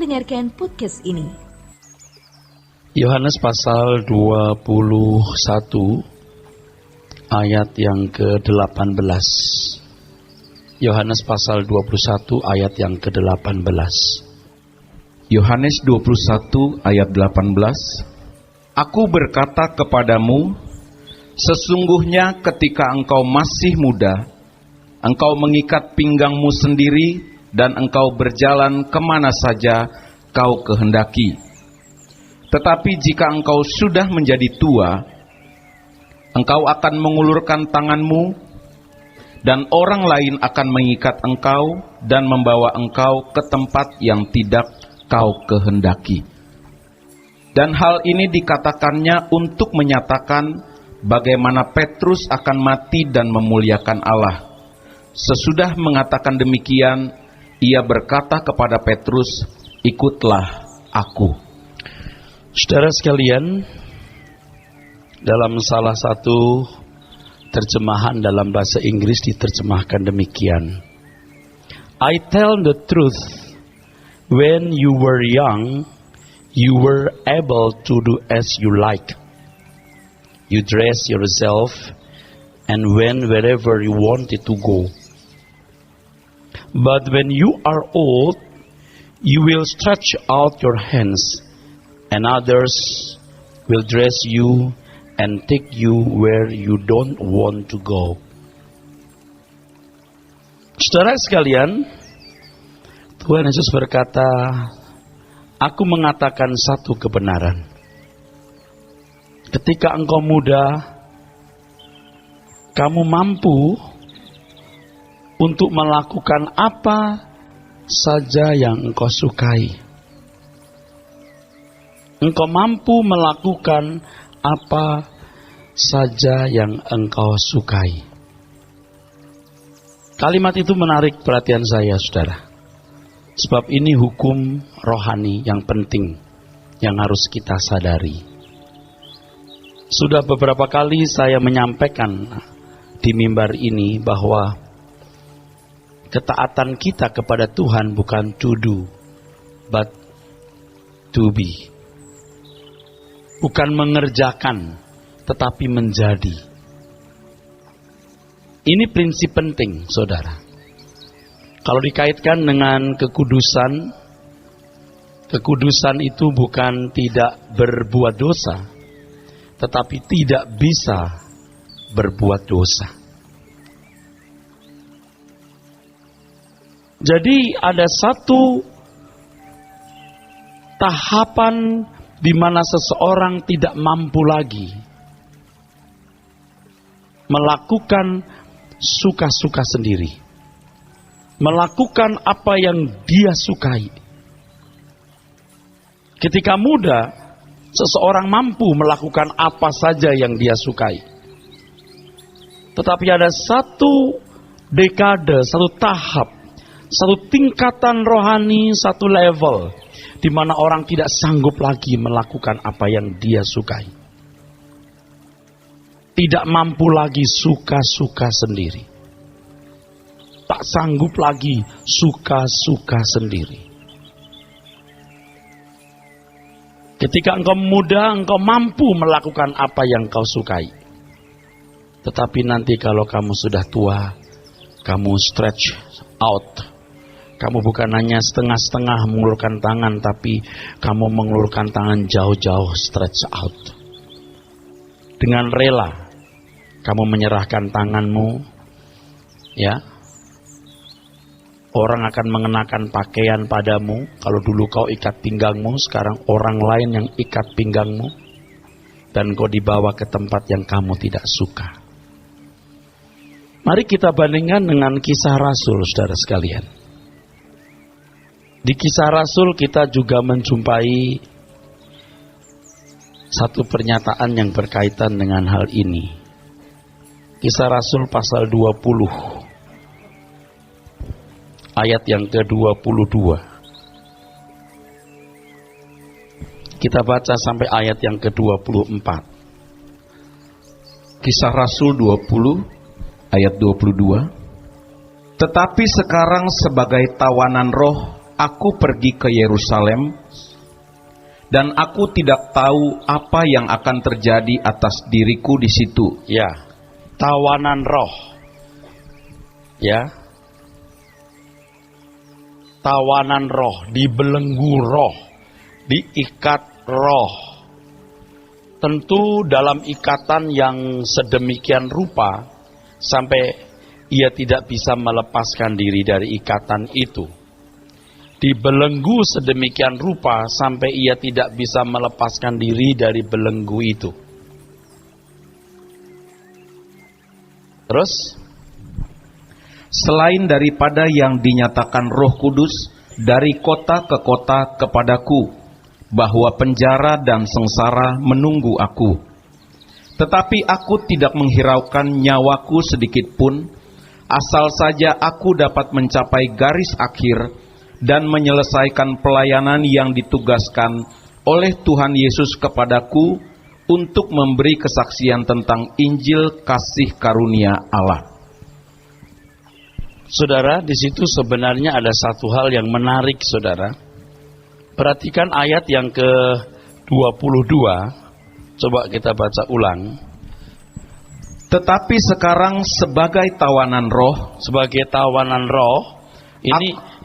mendengarkan podcast ini. Yohanes pasal 21 ayat yang ke-18. Yohanes pasal 21 ayat yang ke-18. Yohanes 21 ayat 18. Aku berkata kepadamu, sesungguhnya ketika engkau masih muda, engkau mengikat pinggangmu sendiri dan engkau berjalan kemana saja kau kehendaki. Tetapi jika engkau sudah menjadi tua, engkau akan mengulurkan tanganmu, dan orang lain akan mengikat engkau dan membawa engkau ke tempat yang tidak kau kehendaki. Dan hal ini dikatakannya untuk menyatakan bagaimana Petrus akan mati dan memuliakan Allah. Sesudah mengatakan demikian, ia berkata kepada Petrus, ikutlah aku. Saudara sekalian, dalam salah satu terjemahan dalam bahasa Inggris diterjemahkan demikian. I tell the truth, when you were young, you were able to do as you like. You dress yourself and went wherever you wanted to go. But when you are old, you will stretch out your hands, and others will dress you and take you where you don't want to go. Saudara sekalian, Tuhan Yesus berkata, aku mengatakan satu kebenaran. Ketika engkau muda, kamu mampu untuk melakukan apa saja yang engkau sukai. Engkau mampu melakukan apa saja yang engkau sukai. Kalimat itu menarik perhatian saya, saudara. Sebab ini hukum rohani yang penting yang harus kita sadari. Sudah beberapa kali saya menyampaikan di mimbar ini bahwa ketaatan kita kepada Tuhan bukan to do, but to be. Bukan mengerjakan, tetapi menjadi. Ini prinsip penting, saudara. Kalau dikaitkan dengan kekudusan, kekudusan itu bukan tidak berbuat dosa, tetapi tidak bisa berbuat dosa. Jadi ada satu tahapan di mana seseorang tidak mampu lagi melakukan suka-suka sendiri. Melakukan apa yang dia sukai. Ketika muda, seseorang mampu melakukan apa saja yang dia sukai. Tetapi ada satu dekade, satu tahap, satu tingkatan rohani, satu level di mana orang tidak sanggup lagi melakukan apa yang dia sukai. Tidak mampu lagi suka-suka sendiri. Tak sanggup lagi suka-suka sendiri. Ketika engkau muda, engkau mampu melakukan apa yang kau sukai. Tetapi nanti kalau kamu sudah tua, kamu stretch out. Kamu bukan hanya setengah-setengah mengulurkan tangan, tapi kamu mengulurkan tangan jauh-jauh, stretch out. Dengan rela, kamu menyerahkan tanganmu, ya. Orang akan mengenakan pakaian padamu. Kalau dulu kau ikat pinggangmu, sekarang orang lain yang ikat pinggangmu. Dan kau dibawa ke tempat yang kamu tidak suka. Mari kita bandingkan dengan kisah Rasul, saudara sekalian. Di kisah Rasul kita juga menjumpai satu pernyataan yang berkaitan dengan hal ini. Kisah Rasul pasal 20 ayat yang ke-22. Kita baca sampai ayat yang ke-24. Kisah Rasul 20 ayat 22. Tetapi sekarang sebagai tawanan roh aku pergi ke Yerusalem, dan aku tidak tahu apa yang akan terjadi atas diriku di situ. Ya, tawanan roh. Ya, tawanan roh, dibelenggu roh, diikat roh. Tentu dalam ikatan yang sedemikian rupa sampai ia tidak bisa melepaskan diri dari ikatan itu. Dibelenggu sedemikian rupa sampai ia tidak bisa melepaskan diri dari belenggu itu. Terus, selain daripada yang dinyatakan Roh Kudus dari kota ke kota kepadaku, bahwa penjara dan sengsara menunggu aku. Tetapi aku tidak menghiraukan nyawaku sedikit pun, asal saja aku dapat mencapai garis akhir dan menyelesaikan pelayanan yang ditugaskan oleh Tuhan Yesus kepadaku untuk memberi kesaksian tentang Injil kasih karunia Allah. saudara, di situ sebenarnya ada satu hal yang menarik, saudara. Perhatikan ayat yang ke-22. Coba kita baca ulang. Tetapi sekarang sebagai tawanan roh,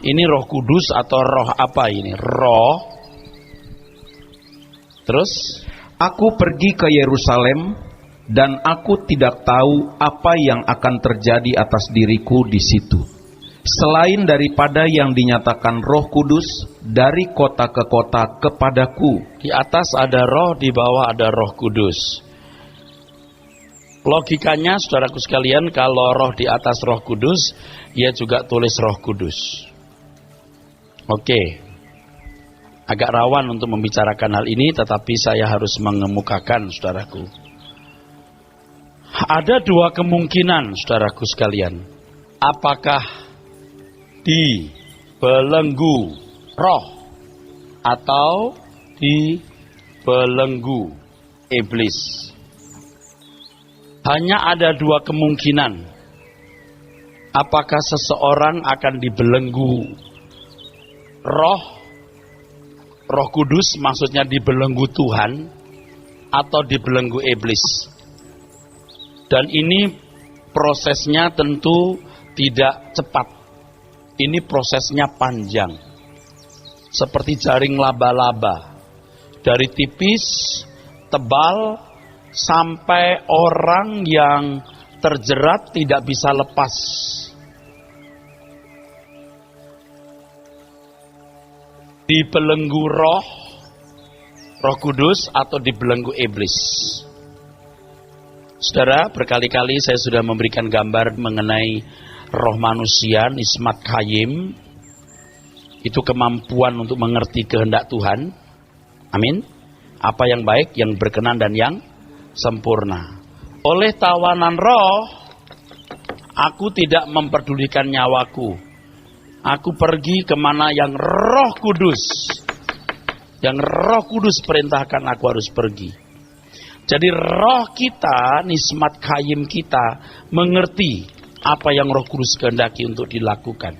ini Roh Kudus atau roh apa ini? Roh. Terus, aku pergi ke Yerusalem, dan aku tidak tahu apa yang akan terjadi atas diriku di situ, selain daripada yang dinyatakan Roh Kudus dari kota ke kota kepadaku. Di atas ada roh, di bawah ada Roh Kudus. Logikanya, saudaraku sekalian, kalau roh di atas Roh Kudus, ia juga tulis Roh Kudus. Oke, agak rawan untuk membicarakan hal ini, tetapi saya harus mengemukakan, saudaraku. Ada dua kemungkinan, saudaraku sekalian. Apakah dibelenggu roh atau dibelenggu iblis? Hanya ada dua kemungkinan. Apakah seseorang akan dibelenggu Roh Kudus, maksudnya dibelenggu Tuhan, atau dibelenggu iblis? Dan ini prosesnya tentu tidak cepat. Ini prosesnya panjang. Seperti jaring laba-laba. Dari tipis, tebal, sampai orang yang terjerat tidak bisa lepas. Dibelenggu Roh Kudus atau dibelenggu iblis. Saudara, berkali-kali saya sudah memberikan gambar mengenai roh manusia, nismat khayim. Itu kemampuan untuk mengerti kehendak Tuhan. Amin. Apa yang baik, yang berkenan, dan yang sempurna. Oleh tawanan roh, aku tidak memperdulikan nyawaku. Aku pergi kemana yang Roh Kudus perintahkan aku harus pergi. Jadi roh kita, nismat khayim kita, mengerti apa yang Roh Kudus kehendaki untuk dilakukan.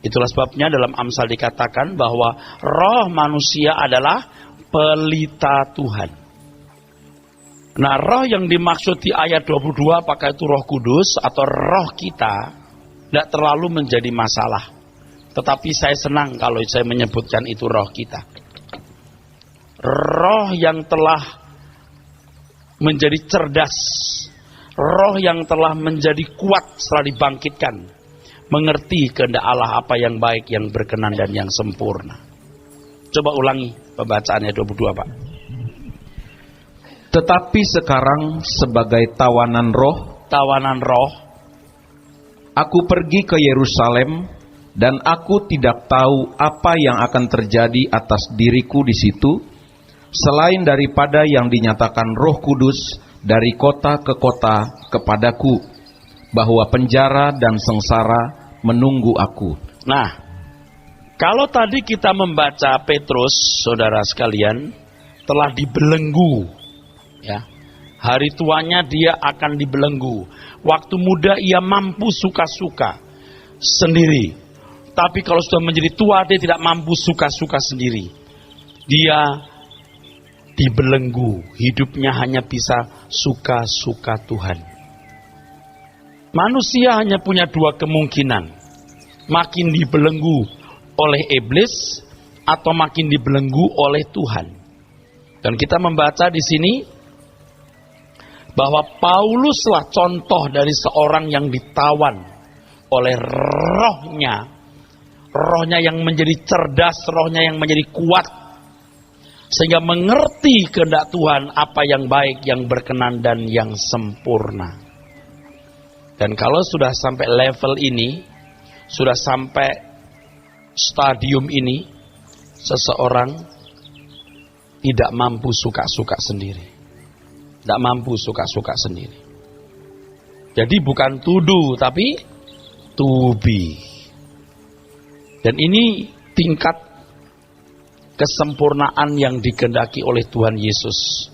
Itulah sebabnya dalam Amsal dikatakan bahwa roh manusia adalah pelita Tuhan. Nah, roh yang dimaksud di ayat 22, apakah itu Roh Kudus atau roh kita, tidak terlalu menjadi masalah. Tetapi saya senang kalau saya menyebutkan itu roh kita. Roh yang telah menjadi cerdas, roh yang telah menjadi kuat setelah dibangkitkan, mengerti kehendak Allah apa yang baik, yang berkenan, dan yang sempurna. Coba ulangi pembacaannya 22, Pak. Tetapi sekarang sebagai tawanan roh, aku pergi ke Yerusalem, dan aku tidak tahu apa yang akan terjadi atas diriku di situ, selain daripada yang dinyatakan Roh Kudus dari kota ke kota kepadaku, bahwa penjara dan sengsara menunggu aku. Nah, kalau tadi kita membaca Petrus, saudara sekalian, telah dibelenggu, ya. Hari tuanya dia akan dibelenggu. Waktu muda ia mampu suka-suka. sendiri. Tapi kalau sudah menjadi tua, dia tidak mampu suka-suka sendiri. Dia dibelenggu, hidupnya hanya bisa suka-suka Tuhan. Manusia hanya punya dua kemungkinan. Makin dibelenggu oleh iblis atau makin dibelenggu oleh Tuhan. Dan kita membaca di sini bahwa Pauluslah contoh dari seorang yang ditawan oleh rohnya. Rohnya yang menjadi cerdas, rohnya yang menjadi kuat. Sehingga mengerti kehendak Tuhan apa yang baik, yang berkenan, dan yang sempurna. Dan kalau sudah sampai level ini, sudah sampai stadium ini, seseorang tidak mampu suka-suka sendiri. Tidak mampu suka-suka sendiri. Jadi bukan tuduh, tapi to be. Dan ini tingkat kesempurnaan yang dikehendaki oleh Tuhan Yesus.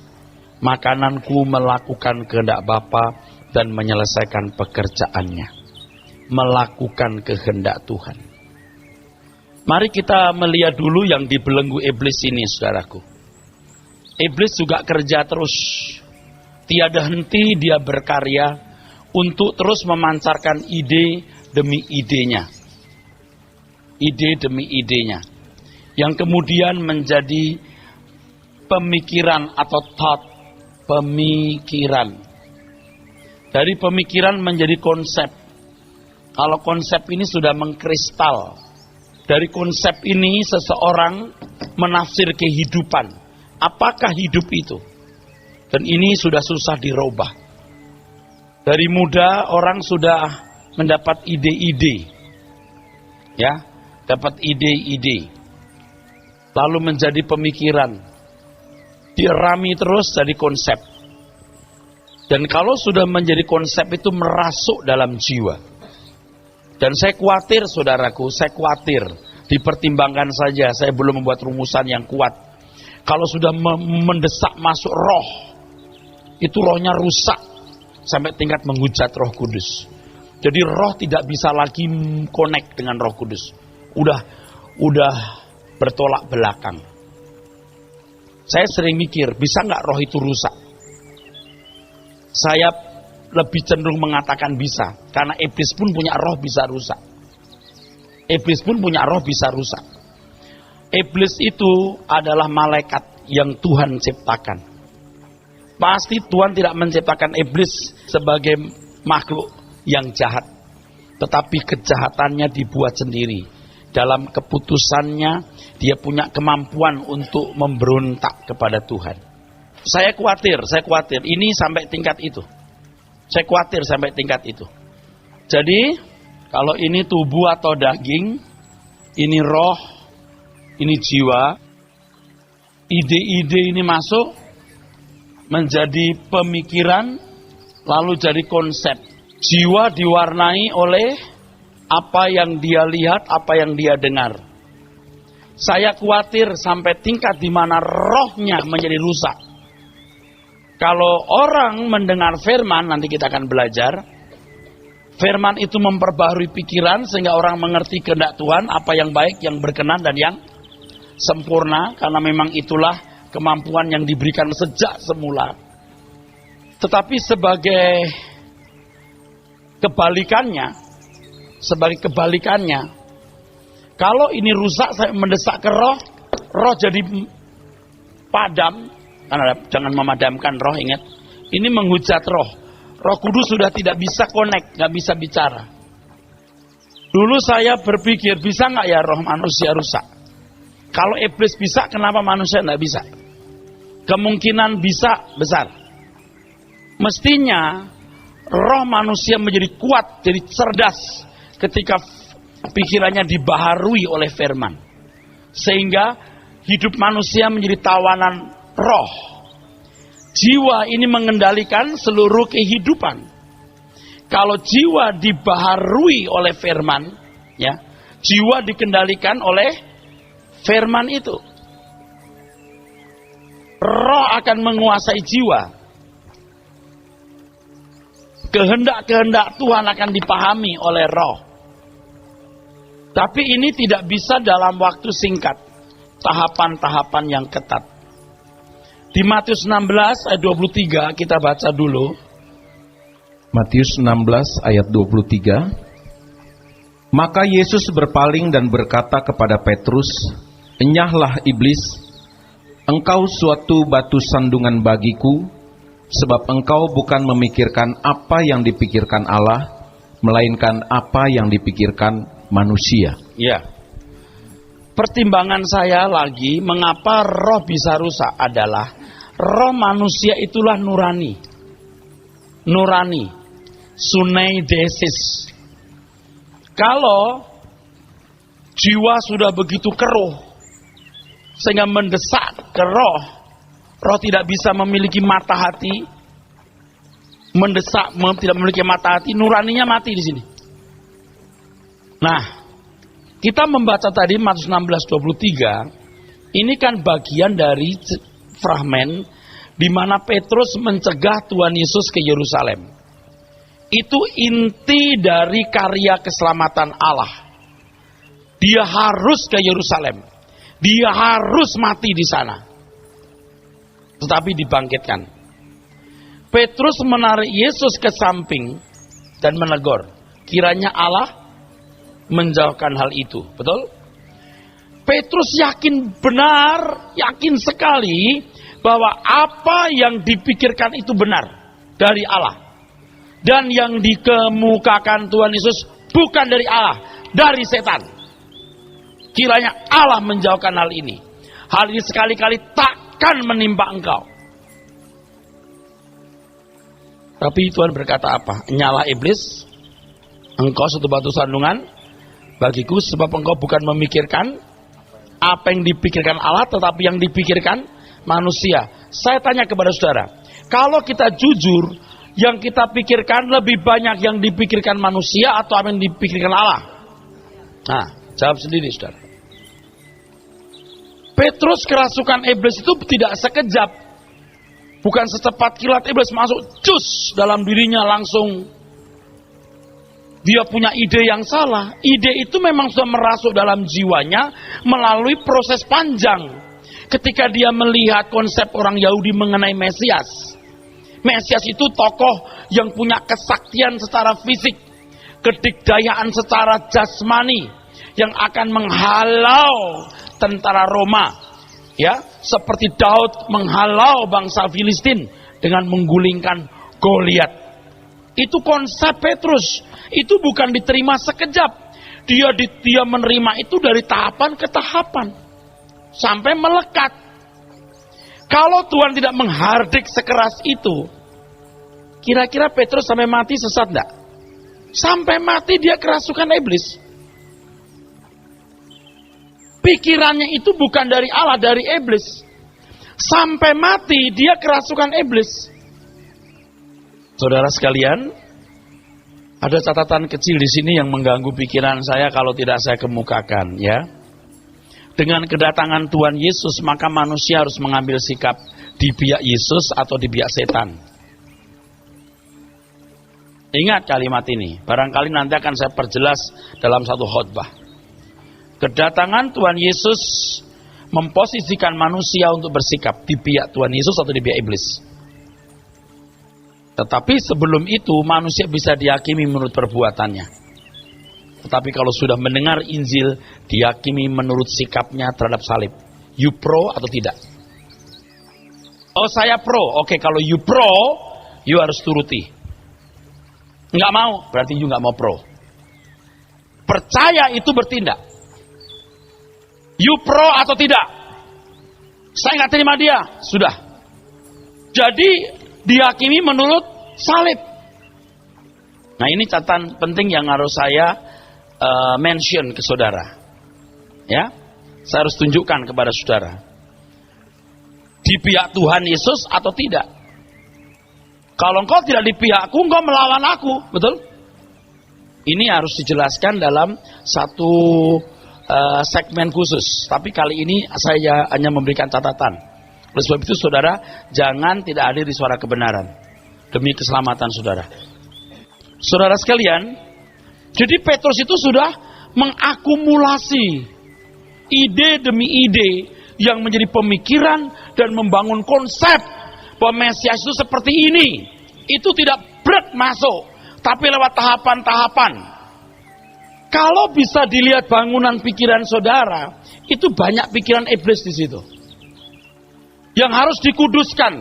Makananku melakukan kehendak Bapa dan menyelesaikan pekerjaannya. Melakukan kehendak Tuhan. Mari kita melihat dulu yang dibelenggu iblis ini, saudaraku. Iblis juga kerja terus. Tiada henti dia berkarya untuk terus memancarkan ide demi idenya. Ide demi idenya. Yang kemudian menjadi pemikiran atau thought. Pemikiran. Dari pemikiran menjadi konsep. Kalau konsep ini sudah mengkristal. Dari konsep ini seseorang menafsir kehidupan. Apakah hidup itu? Dan ini sudah susah dirubah. Dari muda orang sudah mendapat ide-ide. Ya, dapat ide-ide. Lalu menjadi pemikiran. Dirami terus jadi konsep. Dan kalau sudah menjadi konsep itu merasuk dalam jiwa. Dan saya khawatir, saudaraku, saya khawatir. Dipertimbangkan saja, saya belum membuat rumusan yang kuat. Kalau sudah mendesak masuk roh, itu rohnya rusak. Sampai tingkat menghujat Roh Kudus. Jadi roh tidak bisa lagi connect dengan Roh Kudus. Udah bertolak belakang. Saya sering mikir, bisa nggak roh itu rusak? Saya lebih cenderung mengatakan bisa. Karena iblis pun punya roh bisa rusak. Iblis pun punya roh bisa rusak. Iblis itu adalah malaikat yang Tuhan ciptakan. Pasti Tuhan tidak menciptakan iblis sebagai makhluk yang jahat. Tetapi kejahatannya dibuat sendiri. Dalam keputusannya, dia punya kemampuan untuk memberontak kepada Tuhan. Saya khawatir. Ini sampai tingkat itu. Saya khawatir sampai tingkat itu. Jadi, kalau ini tubuh atau daging, ini roh, ini jiwa, ide-ide ini masuk, menjadi pemikiran, lalu jadi konsep. Jiwa diwarnai oleh apa yang dia lihat, apa yang dia dengar. Saya khawatir sampai tingkat di mana rohnya menjadi rusak. Kalau orang mendengar firman, nanti kita akan belajar, firman itu memperbaharui pikiran sehingga orang mengerti kehendak Tuhan, apa yang baik, yang berkenan, dan yang sempurna, karena memang itulah kemampuan yang diberikan sejak semula. Tetapi sebagai kebalikannya, kalau ini rusak, saya mendesak ke roh jadi padam. Karena jangan memadamkan roh, ingat. Ini menghujat roh. Roh Kudus sudah tidak bisa connect, nggak bisa bicara. Dulu saya berpikir, bisa nggak ya roh manusia rusak? Kalau iblis bisa, kenapa manusia nggak bisa? Kemungkinan bisa besar. Mestinya roh manusia menjadi kuat, jadi cerdas ketika pikirannya dibaharui oleh firman. Sehingga hidup manusia menjadi tawanan roh. Jiwa ini mengendalikan seluruh kehidupan. Kalau jiwa dibaharui oleh firman, ya, jiwa dikendalikan oleh firman itu. Roh akan menguasai jiwa. Kehendak-kehendak Tuhan akan dipahami oleh roh. Tapi ini tidak bisa dalam waktu singkat. Tahapan-tahapan yang ketat. Di Matius 16 ayat 23 kita baca dulu. Matius 16 ayat 23. Maka Yesus berpaling dan berkata kepada Petrus, "Enyahlah iblis, engkau suatu batu sandungan bagiku, sebab engkau bukan memikirkan apa yang dipikirkan Allah, melainkan apa yang dipikirkan manusia." Ya. Pertimbangan saya lagi, mengapa roh bisa rusak adalah roh manusia itulah nurani. Nurani. Suneidesis. Kalau jiwa sudah begitu keruh, sehingga mendesak ke roh, roh tidak bisa memiliki mata hati, mendesak tidak memiliki mata hati, nuraninya mati di sini. Nah, kita membaca tadi Matius 16:23, ini kan bagian dari fragmen di mana Petrus mencegah Tuhan Yesus ke Yerusalem. Itu inti dari karya keselamatan Allah. Dia harus ke Yerusalem. Dia harus mati di sana. Tetapi dibangkitkan. Petrus menarik Yesus ke samping dan menegur. Kiranya Allah menjauhkan hal itu. Betul? Petrus yakin benar, yakin sekali bahwa apa yang dipikirkan itu benar dari Allah. Dan yang dikemukakan Tuhan Yesus bukan dari Allah, dari setan. Kiranya Allah menjauhkan hal ini. Hal ini sekali-kali takkan menimpa engkau. Tapi Tuhan berkata apa? Nyala iblis, engkau satu batu sandungan bagiku, sebab engkau bukan memikirkan apa yang dipikirkan Allah, tetapi yang dipikirkan manusia. Saya tanya kepada saudara, kalau kita jujur, yang kita pikirkan lebih banyak yang dipikirkan manusia atau apa yang dipikirkan Allah? Nah, jawab sendiri saudara. Petrus kerasukan iblis itu tidak sekejap. Bukan secepat kilat iblis masuk cus dalam dirinya langsung. Dia punya ide yang salah. Ide itu memang sudah merasuk dalam jiwanya melalui proses panjang. Ketika dia melihat konsep orang Yahudi mengenai Mesias. Mesias itu tokoh yang punya kesaktian secara fisik, kedikdayaan secara jasmani, yang akan menghalau tentara Roma, ya, seperti Daud menghalau bangsa Filistin dengan menggulingkan Goliat. Itu konsep Petrus. Itu bukan diterima sekejap. Dia menerima itu dari tahapan ke tahapan sampai melekat. Kalau Tuhan tidak menghardik sekeras itu, kira-kira Petrus sampai mati sesat enggak? Sampai mati dia kerasukan iblis. Pikirannya itu bukan dari Allah, dari iblis. Sampai mati dia kerasukan iblis. Saudara sekalian, ada catatan kecil di sini yang mengganggu pikiran saya kalau tidak saya kemukakan, ya. Dengan kedatangan Tuhan Yesus, maka manusia harus mengambil sikap di pihak Yesus atau di pihak setan. Ingat kalimat ini, barangkali nanti akan saya perjelas dalam satu khotbah. Kedatangan Tuhan Yesus memposisikan manusia untuk bersikap di pihak Tuhan Yesus atau di pihak iblis. Tetapi sebelum itu manusia bisa dihakimi menurut perbuatannya. Tetapi kalau sudah mendengar Injil, dihakimi menurut sikapnya terhadap salib. You pro atau tidak? Oh saya pro, oke, kalau you pro, you harus turuti. Nggak mau, berarti you nggak mau pro. Percaya itu bertindak. You pro atau tidak? Saya nggak terima dia, sudah. Jadi dihakimi menurut salib. Nah ini catatan penting yang harus saya mention ke saudara, ya, saya harus tunjukkan kepada saudara di pihak Tuhan Yesus atau tidak. Kalau engkau tidak di pihakku, engkau melawan aku, betul? Ini harus dijelaskan dalam satu segmen khusus. Tapi kali ini saya hanya memberikan catatan. Oleh sebab itu saudara, jangan tidak hadir di suara kebenaran demi keselamatan saudara. Saudara sekalian, jadi Petrus itu sudah mengakumulasi ide demi ide yang menjadi pemikiran dan membangun konsep bahwa Mesias itu seperti ini. Itu tidak berat masuk, tapi lewat tahapan-tahapan. Kalau bisa dilihat bangunan pikiran saudara, itu banyak pikiran iblis di situ. Yang harus dikuduskan.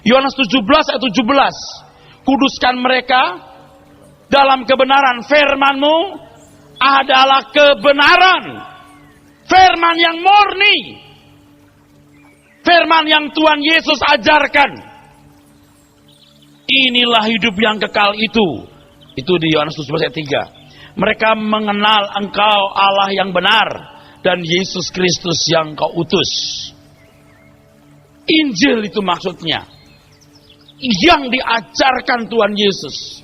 Yohanes 17 ayat 17. Kuduskan mereka dalam kebenaran. Firman-Mu adalah kebenaran. Firman yang murni. Firman yang Tuhan Yesus ajarkan. Inilah hidup yang kekal itu. Itu di Yohanes 17 ayat 3. Mereka mengenal Engkau Allah yang benar dan Yesus Kristus yang Kau utus. Injil itu maksudnya. Yang diajarkan Tuhan Yesus.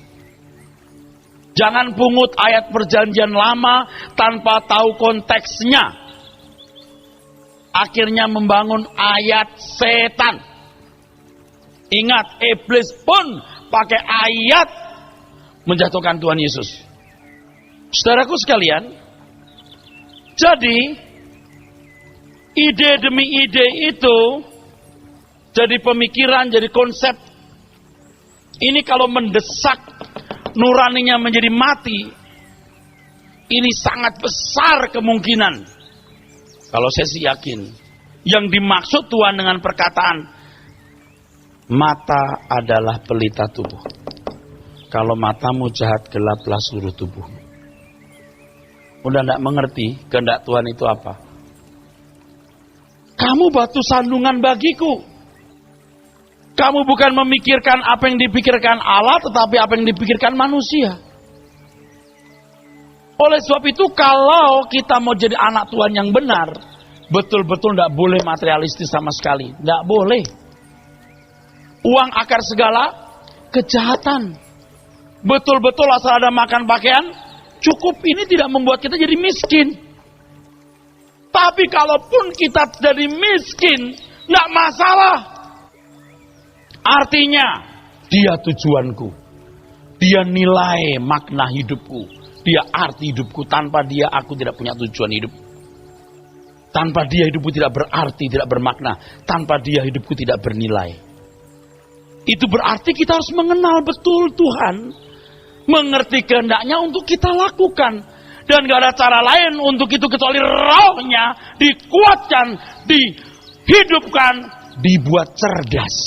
Jangan pungut ayat perjanjian lama tanpa tahu konteksnya. Akhirnya membangun ayat setan. Ingat, iblis pun pakai ayat menjatuhkan Tuhan Yesus. Saudaraku sekalian, jadi ide demi ide itu jadi pemikiran, jadi konsep. Ini kalau mendesak nuraninya menjadi mati, ini sangat besar kemungkinan. Kalau saya sih yakin, yang dimaksud Tuhan dengan perkataan mata adalah pelita tubuh. Kalau matamu jahat, gelaplah seluruh tubuh. Udah tidak mengerti kehendak Tuhan itu apa? Kamu batu sandungan bagiku. Kamu bukan memikirkan apa yang dipikirkan Allah, tetapi apa yang dipikirkan manusia. Oleh sebab itu, kalau kita mau jadi anak Tuhan yang benar, betul-betul tidak boleh materialistis sama sekali. Tidak boleh. Uang akar segala kejahatan. Betul-betul asal ada makan pakaian, cukup. Ini tidak membuat kita jadi miskin. Tapi kalaupun kita jadi miskin, tidak masalah. Artinya, dia tujuanku. Dia nilai makna hidupku. Dia arti hidupku. Tanpa dia aku tidak punya tujuan hidup. Tanpa dia hidupku tidak berarti, tidak bermakna. Tanpa dia hidupku tidak bernilai. Itu berarti kita harus mengenal betul Tuhan. Mengerti kehendaknya untuk kita lakukan. Dan gak ada cara lain untuk itu kecuali rohnya dikuatkan, dihidupkan, dibuat cerdas.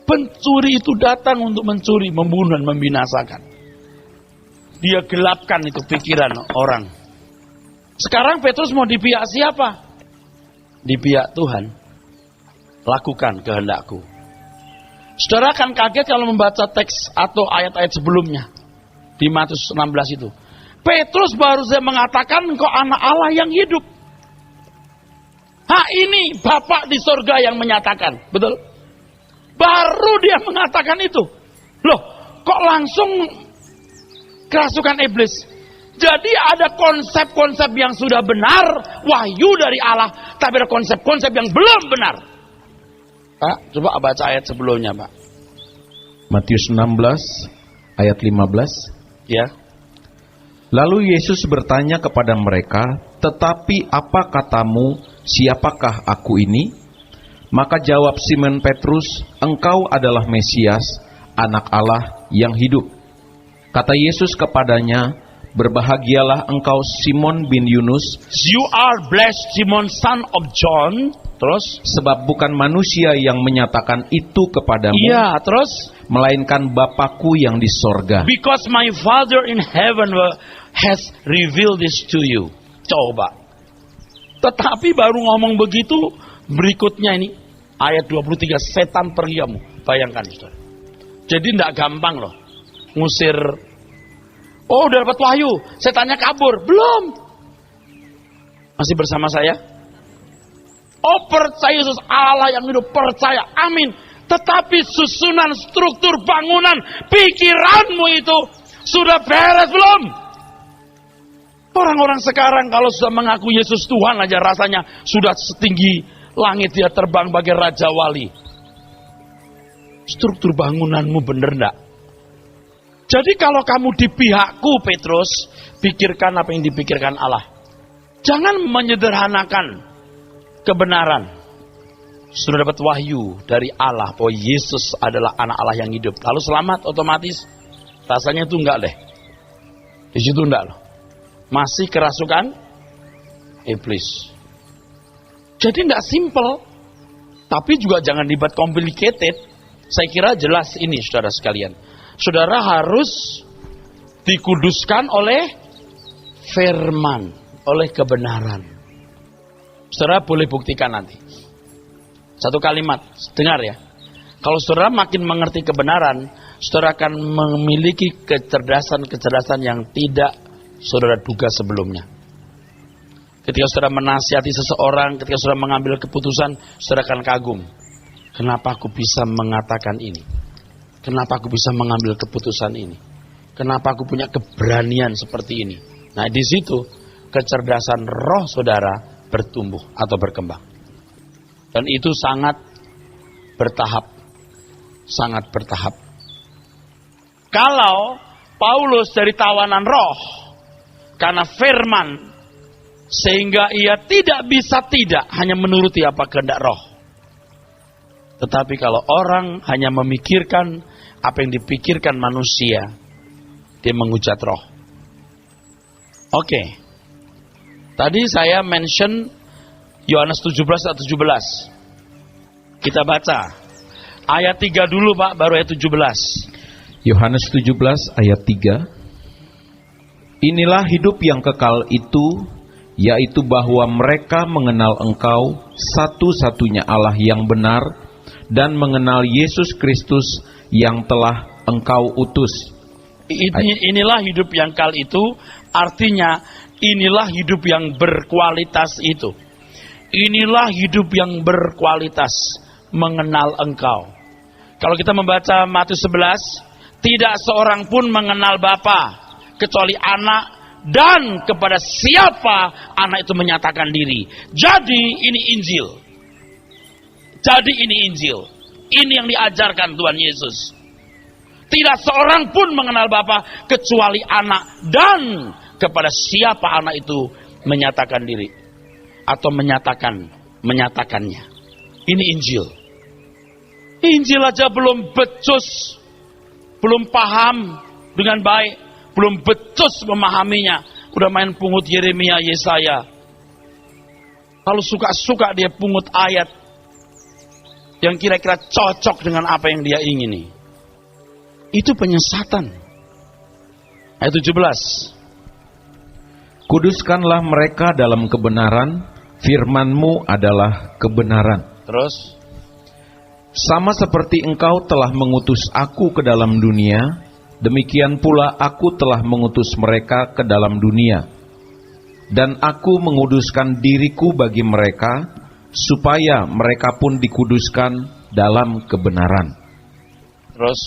Pencuri itu datang untuk mencuri, membunuh dan membinasakan. Dia gelapkan itu pikiran orang. Sekarang Petrus mau di pihak siapa? Di pihak Tuhan. Lakukan kehendakku. Saudara akan kaget kalau membaca teks atau ayat-ayat sebelumnya. Di Matius 16 itu. Petrus baru saja mengatakan engkau anak Allah yang hidup. Ini Bapak di sorga yang menyatakan. Betul? Baru dia mengatakan itu. Loh, kok langsung kerasukan iblis? Jadi ada konsep-konsep yang sudah benar, wahyu dari Allah. Tapi ada konsep-konsep yang belum benar. Pak, coba baca ayat sebelumnya, Pak. Matius 16 ayat 15. Ya. Lalu Yesus bertanya kepada mereka, "Tetapi apa katamu, siapakah aku ini?" Maka jawab Simon Petrus, "Engkau adalah Mesias, anak Allah yang hidup." Kata Yesus kepadanya, "Berbahagialah engkau Simon bin Yunus, You are blessed, Simon, son of John." Terus, sebab bukan manusia yang menyatakan itu kepadamu, iya, terus, melainkan Bapakku yang di sorga. Because my Father in heaven has revealed this to you. Coba. Tetapi baru ngomong begitu, berikutnya ini ayat 23, setan pergi kamu. Bayangkan, saudara. Jadi tidak gampang loh ngusir. Oh, udah dapat wahyu, setannya kabur. Belum. Masih bersama saya? Oh, percaya Yesus Allah yang hidup, percaya, amin. Tetapi susunan struktur bangunan pikiranmu itu sudah beres belum? Orang-orang sekarang kalau sudah mengaku Yesus Tuhan aja rasanya sudah setinggi langit, dia terbang bagai Raja Wali. Struktur bangunanmu bener enggak? Jadi kalau kamu di pihakku, Petrus, pikirkan apa yang dipikirkan Allah. Jangan menyederhanakan kebenaran. Sudah dapat wahyu dari Allah bahwa Yesus adalah anak Allah yang hidup. Lalu selamat otomatis? Rasanya itu enggak deh. Di situ enggak loh. Masih kerasukan iblis. Jadi enggak simple. Tapi juga jangan dibuat complicated. Saya kira jelas ini saudara sekalian. Saudara harus dikuduskan oleh firman, oleh kebenaran. Saudara boleh buktikan nanti. Satu kalimat, dengar ya. Kalau saudara makin mengerti kebenaran, saudara akan memiliki kecerdasan-kecerdasan yang tidak saudara duga sebelumnya. Ketika saudara menasihati seseorang, ketika saudara mengambil keputusan, saudara akan kagum. Kenapa aku bisa mengatakan ini? Kenapa aku bisa mengambil keputusan ini? Kenapa aku punya keberanian seperti ini? Nah, di situ kecerdasan roh saudara bertumbuh atau berkembang. Dan itu sangat bertahap. Sangat bertahap. Kalau Paulus dari tawanan roh, karena firman, sehingga ia tidak bisa tidak hanya menuruti apa kehendak roh. Tetapi kalau orang hanya memikirkan apa yang dipikirkan manusia, dia menghujat roh. Oke. Tadi saya mention Yohanes 17:17. Kita baca. Ayat 3 dulu Pak, baru ayat 17. Yohanes 17 ayat 3. Inilah hidup yang kekal itu, yaitu bahwa mereka mengenal Engkau satu-satunya Allah yang benar dan mengenal Yesus Kristus yang telah Engkau utus. Inilah hidup yang kekal itu, artinya inilah hidup yang berkualitas itu. Inilah hidup yang berkualitas, mengenal Engkau. Kalau kita membaca Matius 11, tidak seorang pun mengenal Bapa kecuali anak, dan kepada siapa anak itu menyatakan diri. Jadi ini Injil. Ini yang diajarkan Tuhan Yesus. Tidak seorang pun mengenal Bapa kecuali anak, dan kepada siapa anak itu menyatakan diri atau menyatakannya. Ini Injil. Injil aja belum becus, belum paham dengan baik, belum becus memahaminya. Udah main pungut Yeremia, Yesaya. Kalau suka-suka dia pungut ayat yang kira-kira cocok dengan apa yang dia ingini. Itu penyesatan. Ayat 17. Kuduskanlah mereka dalam kebenaran, firman-Mu adalah kebenaran. Terus, sama seperti Engkau telah mengutus aku ke dalam dunia, demikian pula aku telah mengutus mereka ke dalam dunia. Dan aku menguduskan diriku bagi mereka, supaya mereka pun dikuduskan dalam kebenaran. Terus,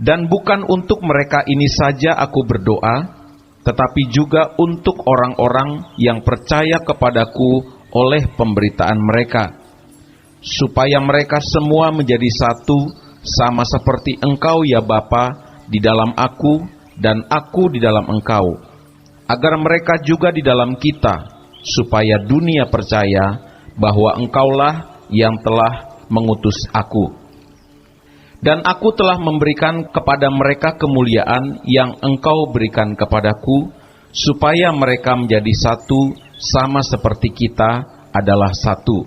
dan bukan untuk mereka ini saja aku berdoa, tetapi juga untuk orang-orang yang percaya kepadaku oleh pemberitaan mereka, supaya mereka semua menjadi satu, sama seperti Engkau ya Bapa di dalam aku dan aku di dalam Engkau, agar mereka juga di dalam kita, supaya dunia percaya bahwa Engkaulah yang telah mengutus aku. Dan aku telah memberikan kepada mereka kemuliaan yang Engkau berikan kepadaku, supaya mereka menjadi satu, sama seperti kita adalah satu.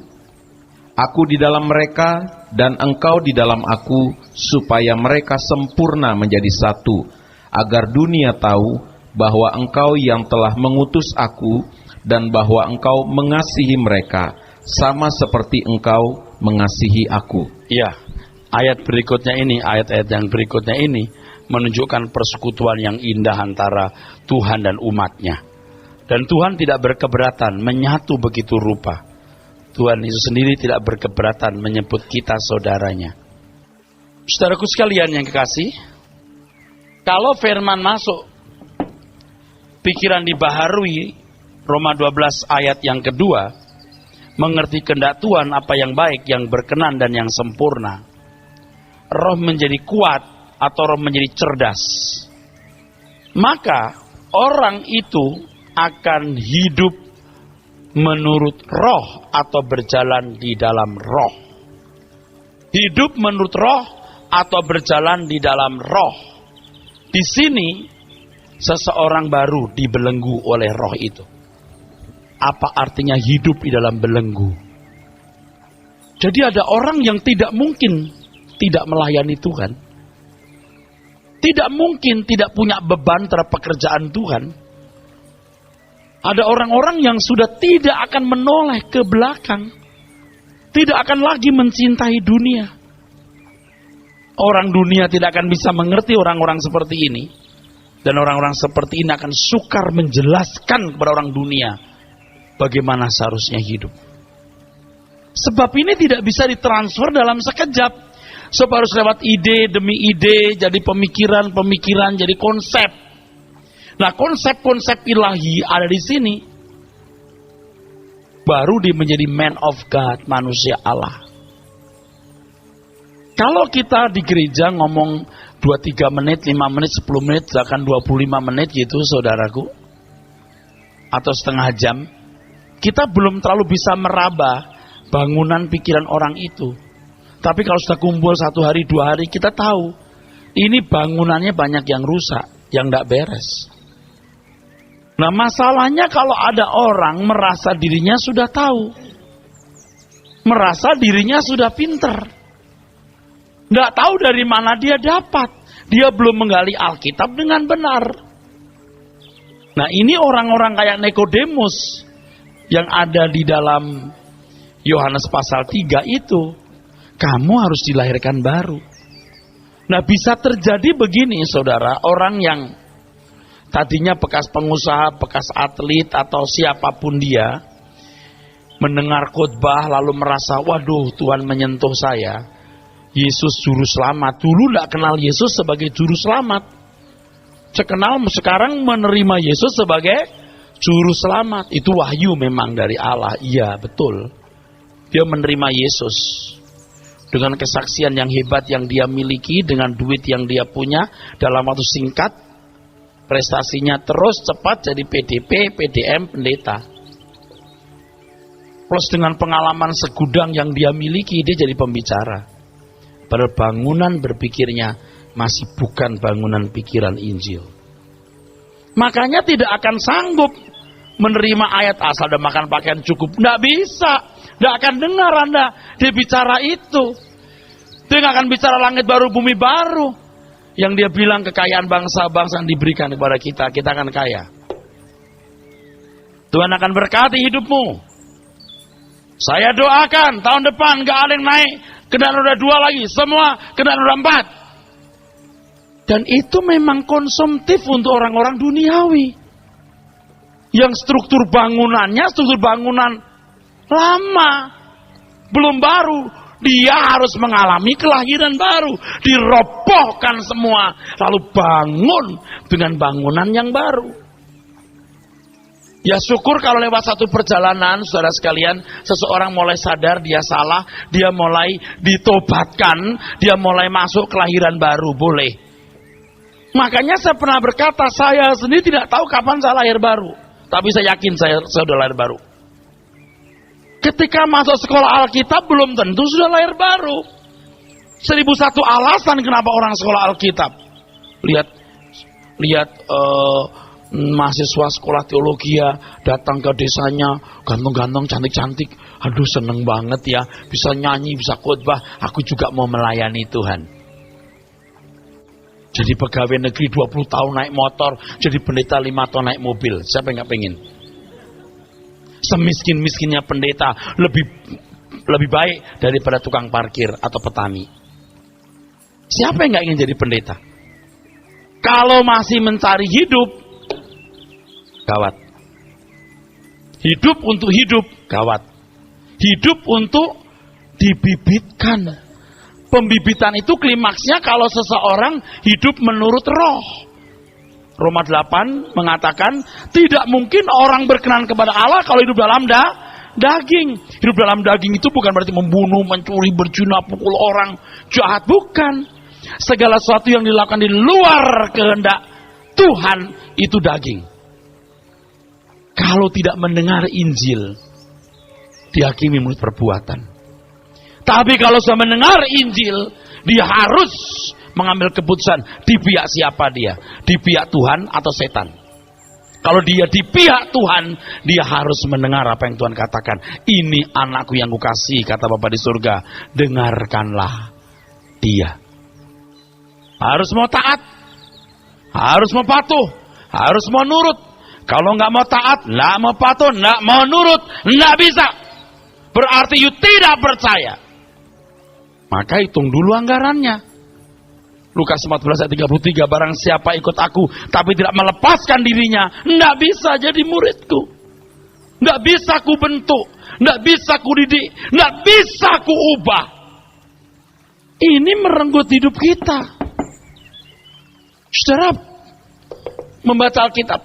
Aku di dalam mereka dan Engkau di dalam aku, supaya mereka sempurna menjadi satu, agar dunia tahu bahwa Engkau yang telah mengutus aku, dan bahwa Engkau mengasihi mereka, sama seperti Engkau mengasihi aku. iya, ayat-ayat yang berikutnya ini menunjukkan persekutuan yang indah antara Tuhan dan umatnya. Dan Tuhan tidak berkeberatan menyatu begitu rupa. Tuhan Yesus sendiri tidak berkeberatan menyebut kita saudaranya. Saudaraku sekalian yang kekasih, kalau firman masuk, pikiran dibaharui, Roma 12 ayat yang kedua, mengerti kehendak Tuhan apa yang baik, yang berkenan dan yang sempurna. Roh menjadi kuat, atau menjadi cerdas, maka orang itu akan hidup menurut roh atau berjalan di dalam roh. Hidup menurut roh atau berjalan di dalam roh. Di sini seseorang baru dibelenggu oleh roh itu. Apa artinya hidup di dalam belenggu? Jadi ada orang yang tidak mungkin tidak melayani Tuhan. Tidak mungkin tidak punya beban terhadap pekerjaan Tuhan. Ada orang-orang yang sudah tidak akan menoleh ke belakang. Tidak akan lagi mencintai dunia. Orang dunia tidak akan bisa mengerti orang-orang seperti ini. Dan orang-orang seperti ini akan sukar menjelaskan kepada orang dunia bagaimana seharusnya hidup. Sebab ini tidak bisa ditransfer dalam sekejap. Sebab harus lewat ide demi ide, jadi pemikiran-pemikiran, jadi konsep. Nah, konsep-konsep ilahi ada di sini. Baru dia menjadi man of God, manusia Allah. Kalau kita di gereja ngomong 2-3 menit, 5 menit, 10 menit, bahkan 25 menit gitu saudaraku, atau setengah jam, kita belum terlalu bisa meraba bangunan pikiran orang itu. Tapi kalau sudah kumpul 1 hari, 2 hari, kita tahu ini bangunannya banyak yang rusak, yang tidak beres. Nah, masalahnya kalau ada orang merasa dirinya sudah tahu, merasa dirinya sudah pinter, tidak tahu dari mana dia dapat, dia belum menggali Alkitab dengan benar. Nah, ini orang-orang kayak Nikodemus yang ada di dalam Yohanes pasal 3 itu. Kamu harus dilahirkan baru. Nah, bisa terjadi begini saudara, orang yang tadinya bekas pengusaha, bekas atlet atau siapapun dia, mendengar khotbah lalu merasa, waduh Tuhan menyentuh saya. Yesus juru selamat. Dulu tidak kenal Yesus sebagai juru selamat. Sekarang menerima Yesus sebagai juru selamat. Itu wahyu memang dari Allah. Iya, betul. Dia menerima Yesus. Dengan kesaksian yang hebat yang dia miliki, dengan duit yang dia punya, dalam waktu singkat, prestasinya terus cepat jadi PDP, PDM, pendeta. Plus dengan pengalaman segudang yang dia miliki, dia jadi pembicara. Padahal bangunan berpikirnya masih bukan bangunan pikiran Injil. Makanya tidak akan sanggup menerima ayat asal dan makan pakaian cukup. Tidak bisa. Tidak akan dengar Anda dia bicara itu. Dia nggak akan bicara langit baru, bumi baru. Yang dia bilang kekayaan bangsa-bangsa yang diberikan kepada kita, kita akan kaya. Tuhan akan berkati hidupmu. Saya doakan tahun depan nggak ada yang naik kendaraan roda 2 lagi, semua kendaraan roda 4. Dan itu memang konsumtif untuk orang-orang duniawi. Yang struktur bangunannya, struktur bangunan lama, belum baru. Dia harus mengalami kelahiran baru. Dirobohkan semua. Lalu bangun dengan bangunan yang baru. Ya syukur kalau lewat satu perjalanan, saudara sekalian, seseorang mulai sadar dia salah. Dia mulai ditobatkan. Dia mulai masuk kelahiran baru. Boleh. Makanya saya pernah berkata, saya sendiri tidak tahu kapan saya lahir baru. Tapi saya yakin saya sudah lahir baru. Ketika masuk sekolah Alkitab belum tentu sudah lahir baru. 1001 alasan kenapa orang sekolah Alkitab. Lihat mahasiswa sekolah teologi datang ke desanya, ganteng-ganteng, cantik-cantik. Aduh seneng banget ya, bisa nyanyi, bisa khotbah. Aku juga mau melayani Tuhan. Jadi pegawai negeri 20 tahun naik motor, jadi pendeta 5 tahun naik mobil. Siapa yang gak pengen? Semiskin-miskinnya pendeta lebih baik daripada tukang parkir atau petani. Siapa yang gak ingin jadi pendeta? Kalau masih mencari hidup, gawat. Hidup untuk hidup, gawat. Hidup untuk dibibitkan. Pembibitan itu klimaksnya kalau seseorang hidup menurut roh. Roma 8 mengatakan tidak mungkin orang berkenan kepada Allah kalau hidup dalam daging. Hidup dalam daging itu bukan berarti membunuh, mencuri, berzina, pukul orang, jahat, bukan. Segala sesuatu yang dilakukan di luar kehendak Tuhan itu daging. Kalau tidak mendengar Injil, dihakimi menurut perbuatan. Tapi kalau sudah mendengar Injil, dia harus mengambil keputusan di pihak siapa dia, di pihak Tuhan atau setan. Kalau dia di pihak Tuhan, dia harus mendengar apa yang Tuhan katakan. Ini anakku yang kukasihi, kata Bapa di surga. Dengarkanlah dia. Harus mau taat, harus mau patuh, harus mau nurut. Kalau nggak mau taat, nggak mau patuh, nggak mau nurut, nggak bisa. Berarti you tidak percaya. Maka hitung dulu anggarannya. Lukas 14 ayat 33, barang siapa ikut aku tapi tidak melepaskan dirinya, enggak bisa jadi muridku. Enggak bisa ku bentuk, enggak bisa ku didik, enggak bisa ku ubah. Ini merenggut hidup kita. Saudara, membaca Alkitab.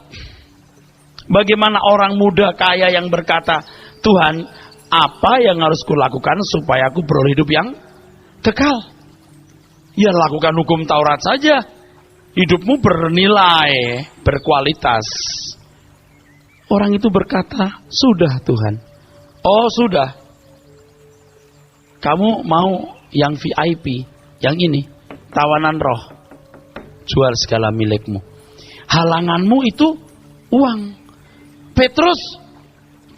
Bagaimana orang muda kaya yang berkata, Tuhan, apa yang harus kulakukan supaya aku beroleh hidup yang kekal? Ya lakukan hukum Taurat saja. Hidupmu bernilai, berkualitas. Orang itu berkata, sudah Tuhan. Oh sudah. Kamu mau yang VIP, yang ini, tawanan roh. Jual segala milikmu. Halanganmu itu uang. Petrus,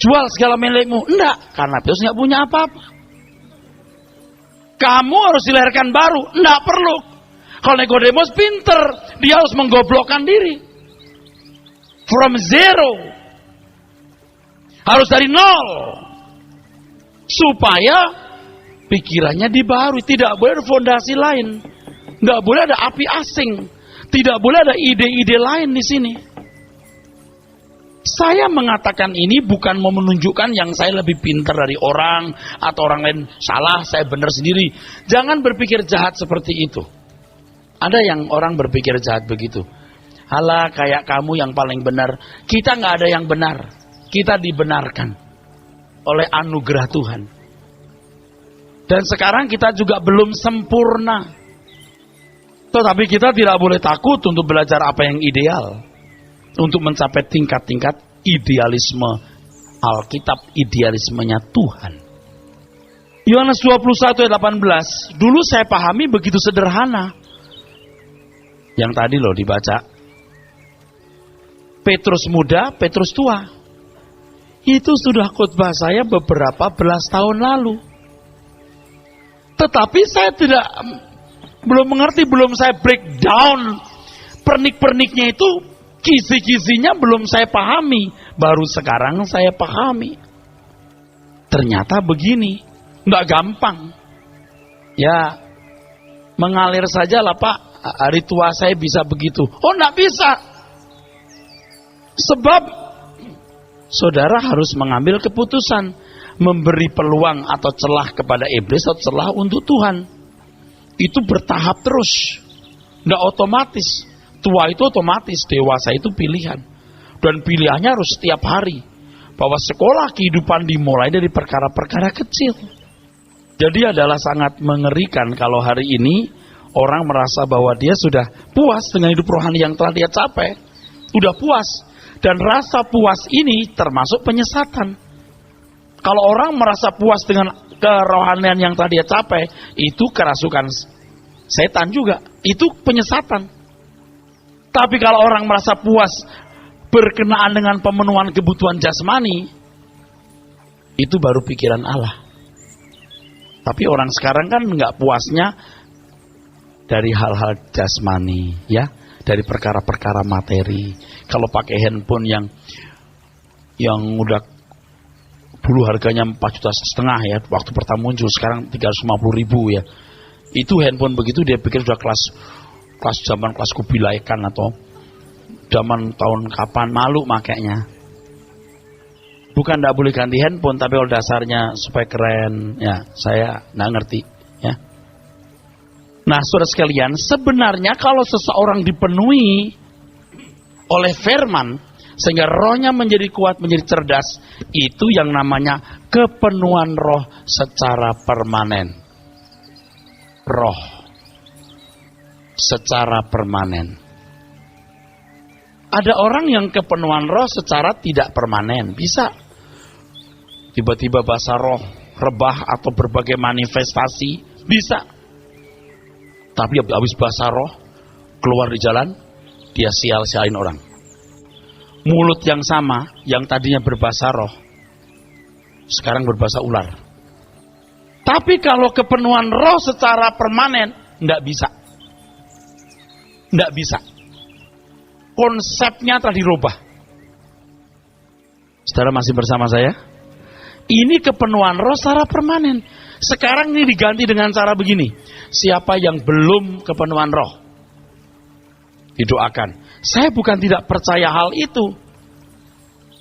jual segala milikmu. Enggak, karena Petrus nggak punya apa-apa. Kamu harus dilahirkan baru. Enggak perlu. Kalau Nikodemus pinter, dia harus menggoblokkan diri. From zero. Harus dari nol. Supaya pikirannya dibarui. Tidak boleh ada fondasi lain. Enggak boleh ada api asing. Tidak boleh ada ide-ide lain di sini. Saya mengatakan ini bukan mau menunjukkan yang saya lebih pintar dari orang atau orang lain salah, saya benar sendiri. Jangan berpikir jahat seperti itu. Ada yang orang berpikir jahat begitu. Halah, kayak kamu yang paling benar. Kita nggak ada yang benar. Kita dibenarkan oleh anugerah Tuhan. Dan sekarang kita juga belum sempurna. Tetapi kita tidak boleh takut untuk belajar apa yang ideal. Untuk mencapai tingkat-tingkat idealisme Alkitab, idealismenya Tuhan. Yohanes 21 ayat 18. Dulu saya pahami begitu sederhana. Yang tadi loh dibaca. Petrus muda, Petrus tua. Itu sudah khotbah saya beberapa belas tahun lalu. Tetapi saya belum mengerti, belum saya breakdown. Pernik-perniknya itu, kisi-kisinya belum saya pahami. Baru sekarang saya pahami. Ternyata begini. Nggak gampang. Ya, mengalir saja lah Pak. Hari tua saya bisa begitu. Oh, nggak bisa. Sebab saudara harus mengambil keputusan. Memberi peluang atau celah kepada iblis atau celah untuk Tuhan. Itu bertahap terus. Nggak otomatis. Tua itu otomatis, dewasa itu pilihan. Dan pilihannya harus setiap hari. Bahwa sekolah kehidupan dimulai dari perkara-perkara kecil. Jadi adalah sangat mengerikan kalau hari ini orang merasa bahwa dia sudah puas dengan hidup rohani yang telah dia capai. Udah puas. Dan rasa puas ini termasuk penyesatan. Kalau orang merasa puas dengan kerohanian yang telah dia capai, itu kerasukan setan juga. Itu penyesatan. Tapi kalau orang merasa puas berkenaan dengan pemenuhan kebutuhan jasmani, itu baru pikiran Allah. Tapi orang sekarang kan nggak puasnya dari hal-hal jasmani, ya, dari perkara-perkara materi. Kalau pakai handphone yang udah dulu harganya 4,5 juta ya, waktu pertama muncul, sekarang 350.000 ya. Itu handphone begitu dia pikir sudah kelas zaman kelas kubilaikan atau zaman tahun kapan, malu makanya. Bukan tidak boleh ganti handphone, tapi kalau dasarnya supaya keren, ya saya nggak ngerti, ya. Nah, saudara sekalian, sebenarnya kalau seseorang dipenuhi oleh firman sehingga rohnya menjadi kuat, menjadi cerdas, itu yang namanya kepenuhan roh secara permanen. Roh. secara permanen. Ada orang yang kepenuhan roh secara tidak permanen. Bisa. Tiba-tiba bahasa roh, rebah atau berbagai manifestasi. Bisa. Tapi habis bahasa roh, keluar di jalan, dia sial-sialin orang. Mulut yang sama, yang tadinya berbahasa roh, sekarang berbahasa ular. Tapi kalau kepenuhan roh secara permanen, enggak bisa. Enggak bisa. Konsepnya telah dirubah. Saudara masih bersama saya? Ini kepenuhan roh secara permanen. Sekarang ini diganti dengan cara begini. Siapa yang belum kepenuhan roh, didoakan. Saya bukan tidak percaya hal itu.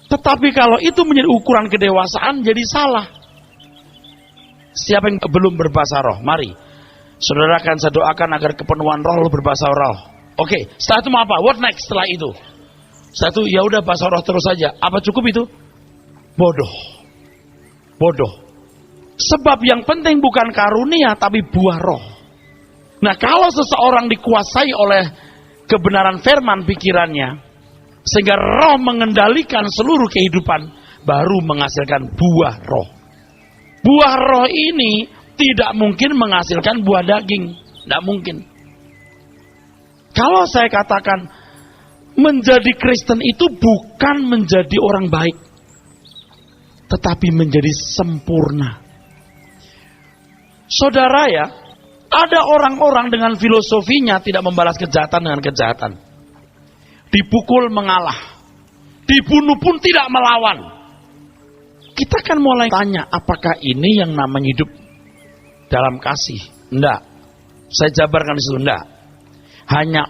Tetapi kalau itu menjadi ukuran kedewasaan, jadi salah. Siapa yang belum berbahasa roh? Mari. Saudara akan saya doakan agar kepenuhan roh lalu berbahasa roh. Oke, setelah itu mau apa? What next setelah itu? Setelah itu ya udah bahasa roh terus saja. Apa cukup itu? Bodoh. Bodoh. Sebab yang penting bukan karunia tapi buah roh. Nah, kalau seseorang dikuasai oleh kebenaran firman pikirannya, sehingga roh mengendalikan seluruh kehidupan, baru menghasilkan buah roh. Buah roh ini tidak mungkin menghasilkan buah daging. Tidak mungkin. Kalau saya katakan menjadi Kristen itu bukan menjadi orang baik, tetapi menjadi sempurna. Saudara ya, ada orang-orang dengan filosofinya tidak membalas kejahatan dengan kejahatan. Dipukul mengalah, dibunuh pun tidak melawan. Kita kan mulai tanya, apakah ini yang namanya hidup dalam kasih? Enggak. Saya jabarkan di situ, enggak. Hanya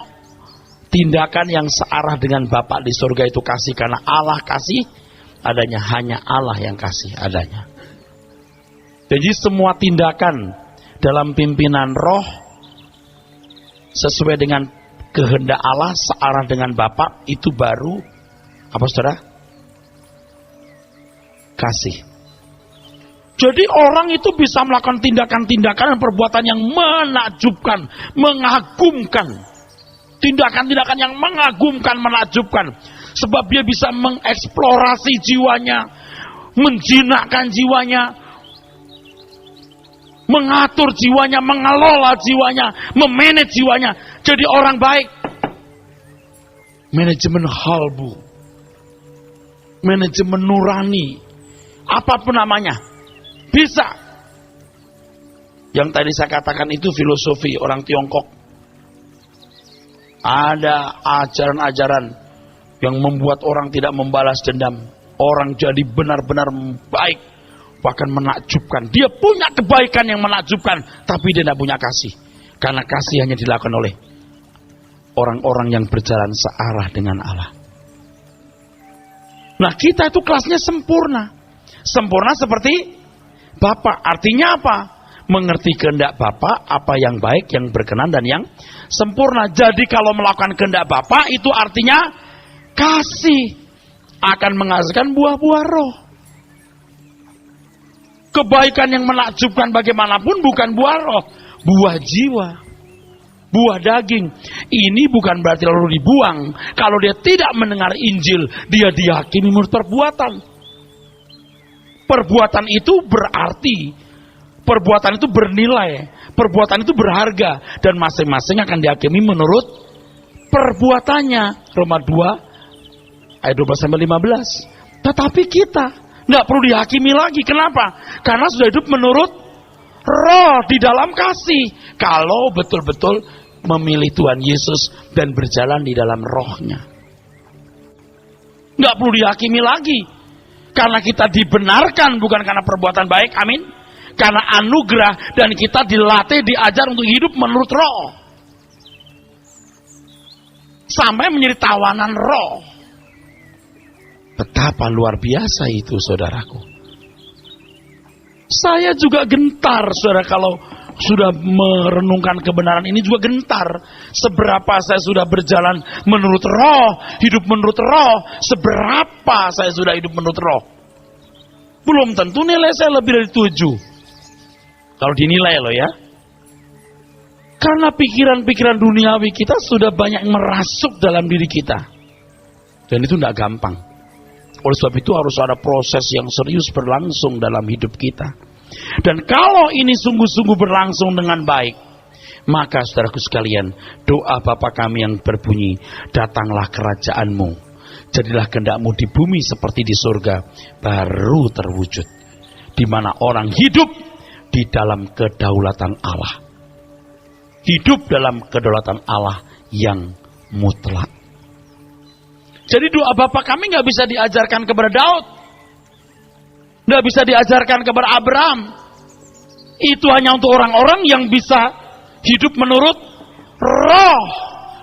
tindakan yang searah dengan Bapa di surga itu kasih, karena Allah kasih adanya, hanya Allah yang kasih adanya. Jadi semua tindakan dalam pimpinan roh sesuai dengan kehendak Allah, searah dengan Bapa, itu baru apa saudara? Kasih. Jadi orang itu bisa melakukan tindakan-tindakan dan perbuatan yang menakjubkan, mengagumkan. Tindakan-tindakan yang mengagumkan, menakjubkan. Sebab dia bisa mengeksplorasi jiwanya, menjinakkan jiwanya, mengatur jiwanya, mengelola jiwanya, memanage jiwanya. Jadi orang baik. Manajemen halbu, manajemen nurani, apapun namanya, bisa. Yang tadi saya katakan itu filosofi orang Tiongkok. Ada ajaran-ajaran yang membuat orang tidak membalas dendam. Orang jadi benar-benar baik, bahkan menakjubkan. Dia punya kebaikan yang menakjubkan, tapi dia tidak punya kasih. Karena kasih hanya dilakukan oleh orang-orang yang berjalan searah dengan Allah. Nah, kita itu kelasnya sempurna. Sempurna seperti Bapa. Artinya apa? Mengerti kehendak Bapa, apa yang baik, yang berkenan, dan yang sempurna. Jadi kalau melakukan kehendak Bapa, itu artinya kasih akan menghasilkan buah-buah roh. Kebaikan yang menakjubkan bagaimanapun bukan buah roh, buah jiwa, buah daging. Ini bukan berarti lalu dibuang. Kalau dia tidak mendengar Injil, dia dihakimi menurut perbuatan. Perbuatan itu berarti, perbuatan itu bernilai, perbuatan itu berharga, dan masing-masing akan dihakimi menurut perbuatannya. Roma 2 ayat 12-15. Tetapi kita nggak perlu dihakimi lagi. Kenapa? Karena sudah hidup menurut roh di dalam kasih. Kalau betul-betul memilih Tuhan Yesus dan berjalan di dalam rohnya, nggak perlu dihakimi lagi. Karena kita dibenarkan bukan karena perbuatan baik, amin. Karena anugerah, dan kita dilatih, diajar untuk hidup menurut roh. Sampai menjadi tawanan roh. Betapa luar biasa itu, saudaraku. Saya juga gentar, saudara, kalau sudah merenungkan kebenaran ini juga gentar. Seberapa saya sudah berjalan menurut roh, hidup menurut roh, seberapa saya sudah hidup menurut roh. Belum tentu nilai saya lebih dari 7. Kalau dinilai loh ya. Karena pikiran-pikiran duniawi kita sudah banyak merasuk dalam diri kita. Dan itu tidak gampang. Oleh sebab itu harus ada proses yang serius berlangsung dalam hidup kita. Dan kalau ini sungguh-sungguh berlangsung dengan baik, maka saudaraku sekalian, doa Bapa kami yang berbunyi, datanglah kerajaan-Mu, jadilah kehendak-Mu di bumi seperti di surga, baru terwujud. Di mana orang hidup di dalam kedaulatan Allah. Hidup dalam kedaulatan Allah yang mutlak. Jadi doa Bapa kami nggak bisa diajarkan kepada Daud, nggak bisa diajarkan kepada Abraham. Itu hanya untuk orang-orang yang bisa hidup menurut roh.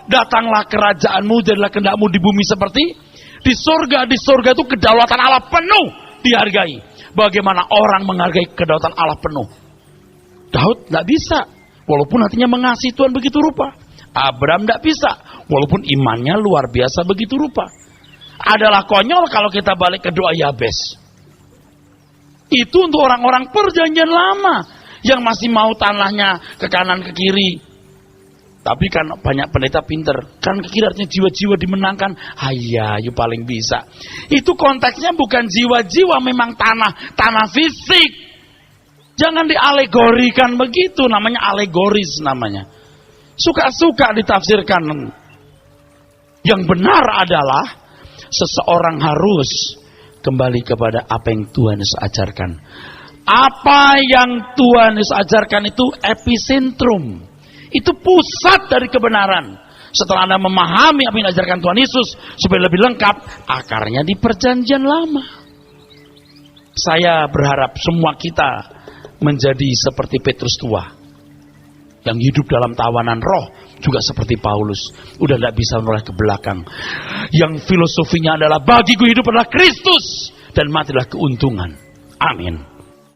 Datanglah kerajaan-Mu, jadilah kehendak-Mu di bumi seperti di surga. Di surga itu kedaulatan Allah penuh dihargai. Bagaimana orang menghargai kedaulatan Allah penuh? Daud nggak bisa. Walaupun hatinya mengasihi Tuhan begitu rupa. Abraham tidak bisa. Walaupun imannya luar biasa begitu rupa. Adalah konyol kalau kita balik ke doa Yabes. Itu untuk orang-orang perjanjian lama. Yang masih mau tanahnya ke kanan ke kiri. Tapi kan banyak pendeta pinter. Kan ke kiri artinya jiwa-jiwa dimenangkan. Haya, you paling bisa. Itu konteksnya bukan jiwa-jiwa, memang tanah fisik. Jangan dialegorikan begitu, namanya alegoris namanya. Suka-suka ditafsirkan. Yang benar adalah seseorang harus kembali kepada apa yang Tuhan Yesus ajarkan. Apa yang Tuhan Yesus ajarkan itu epicentrum. Itu pusat dari kebenaran. Setelah Anda memahami apa yang diajarkan Tuhan Yesus supaya lebih lengkap, akarnya di perjanjian lama. Saya berharap semua kita menjadi seperti Petrus tua yang hidup dalam tawanan roh, juga seperti Paulus udah tidak bisa menoleh ke belakang, yang filosofinya adalah bagiku hidup adalah Kristus dan mati adalah keuntungan. Amin.